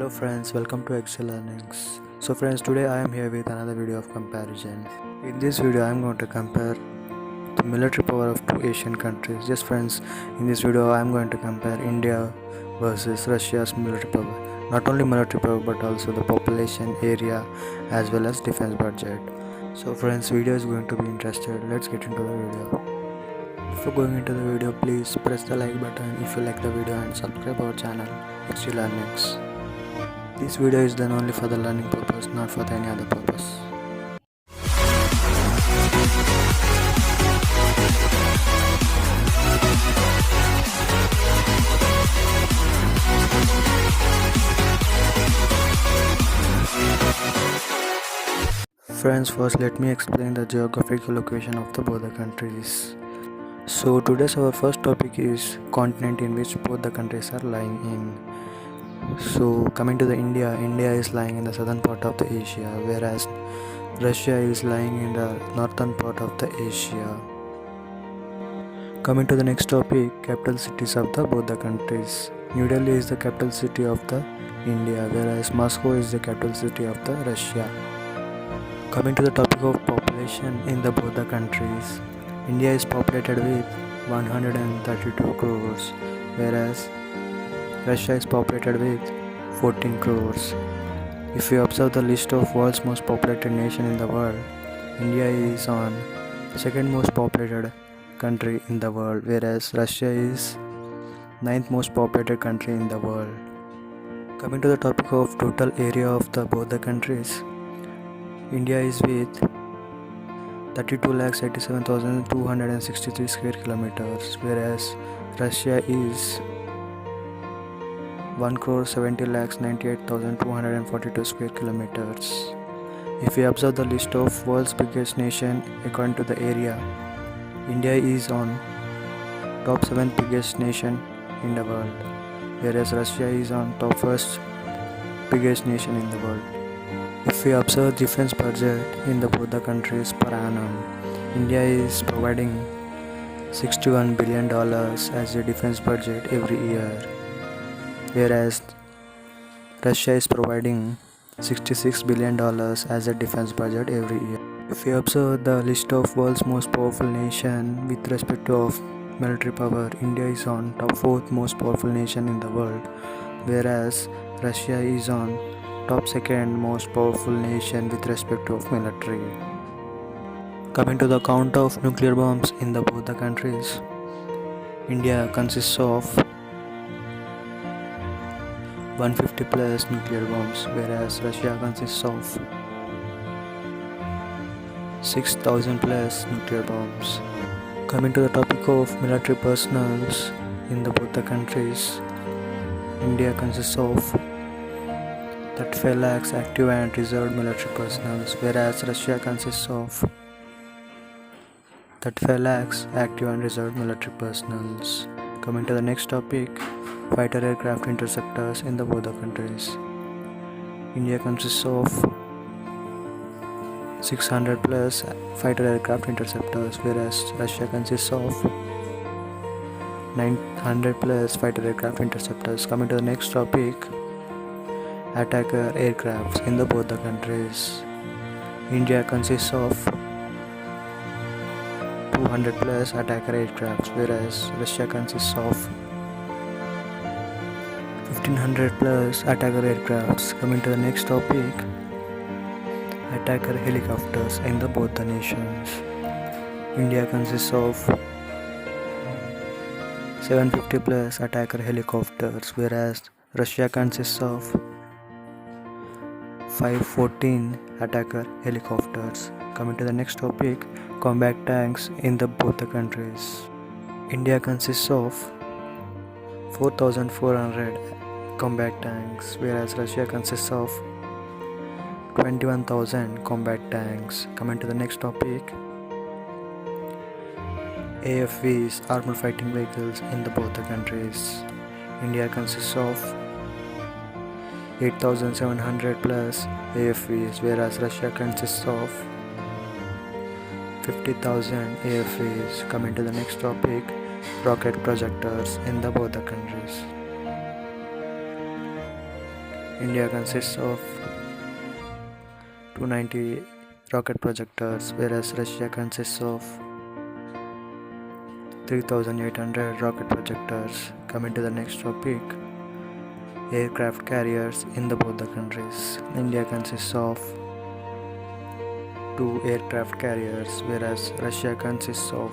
Hello friends, welcome to Excel Learnings. So friends, today I am here with another video of comparison. In this video I am going to compare the military power of two Asian countries. Yes friends, in this video I am going to compare India versus Russia's military power. Not only military power but also the population, area as well as defense budget. So friends, video is going to be interesting. Let's get into the video. Before going into the video, please press the like button if you like the video and subscribe our channel Excel Learnings. This video is done only for the learning purpose, not for any other purpose. Friends, first let me explain the geographical location of both the countries. So today's our first topic is continent in which both the countries are lying in. So coming to the India is lying in the southern part of the Asia, whereas Russia is lying in the northern part of the Asia. Coming to the next topic, capital cities of both the countries. New Delhi is the capital city of the India, whereas Moscow is the capital city of the Russia. Coming to the topic of population in both the countries, India is populated with 132 crores, whereas Russia is populated with 14 crores. If you observe the list of world's most populated nation in the world, India is on second most populated country in the world, whereas Russia is ninth most populated country in the world. Coming to the topic of total area of both the countries, India is with 32,87,263 square kilometers, whereas Russia is 1,70,98,242 square kilometers. If we observe the list of world's biggest nation according to the area, India is on top 7th biggest nation in the world, whereas Russia is on top 1st biggest nation in the world. If we observe defense budget in both the countries per annum, India is providing $61 billion as a defense budget every year, whereas Russia is providing $66 billion as a defense budget every year. If we observe the list of world's most powerful nation with respect to military power, India is on top 4th most powerful nation in the world, whereas Russia is on top 2nd most powerful nation with respect to military. Coming to the count of nuclear bombs in both the countries, India consists of 150 plus nuclear bombs, whereas Russia consists of 6,000 plus nuclear bombs. Coming to the topic of military personnel in both the countries, India consists of 35 lakhs active and reserved military personnel, whereas Russia consists of 35 lakhs active and reserved military personnel. Coming to the next topic, fighter aircraft interceptors in both the countries. India consists of 600 plus fighter aircraft interceptors, whereas Russia consists of 900 plus fighter aircraft interceptors. Coming to the next topic, attacker aircrafts in both the countries. India consists of 200 plus attacker aircrafts, whereas Russia consists of 1500 plus attacker aircrafts. Coming to the next topic, attacker helicopters in both the nations. India consists of 750 plus attacker helicopters, whereas Russia consists of 514 attacker helicopters. Coming to the next topic, combat tanks in both the countries. India consists of 4,400 combat tanks, whereas Russia consists of 21,000 combat tanks. Coming to the next topic, AFVs, armored fighting vehicles in both the countries. India consists of 8,700 plus AFVs, whereas Russia consists of 50,000 AFVs. Coming to the next topic, rocket projectors in both the countries. India consists of 290 rocket projectors, whereas Russia consists of 3800 rocket projectors. Coming to the next topic, aircraft carriers in both the countries. India consists of 2 aircraft carriers, whereas Russia consists of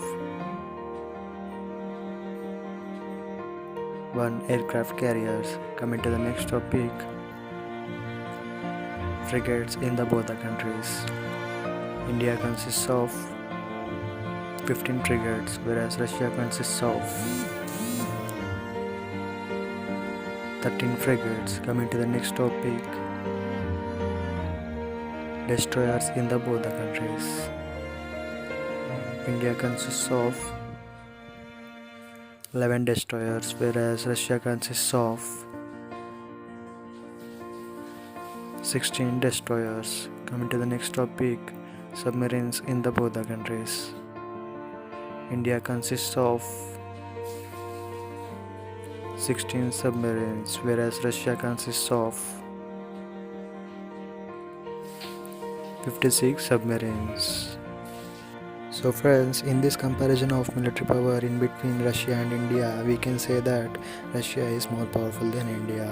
1 aircraft carriers. Coming to the next topic, frigates in both the countries. India consists of 15 frigates, whereas Russia consists of 13 frigates. Coming to the next topic, destroyers in both the countries. India consists of 11 destroyers, whereas Russia consists of 16 destroyers. Coming to the next topic, submarines in both the countries. India consists of 16 submarines, whereas Russia consists of 56 submarines. So friends, in this comparison of military power in between Russia and India, we can say that Russia is more powerful than India.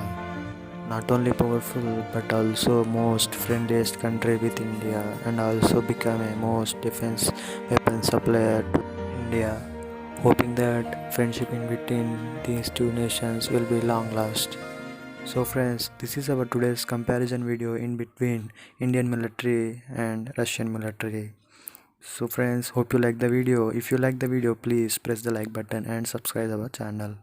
Not only powerful but also most friendliest country with India, and also become a most defense weapon supplier to India. Hoping that friendship in between these two nations will be long last. So friends, this is our today's comparison video in between Indian military and Russian military. So friends, hope you like the video. If you like the video, please press the like button and subscribe our channel.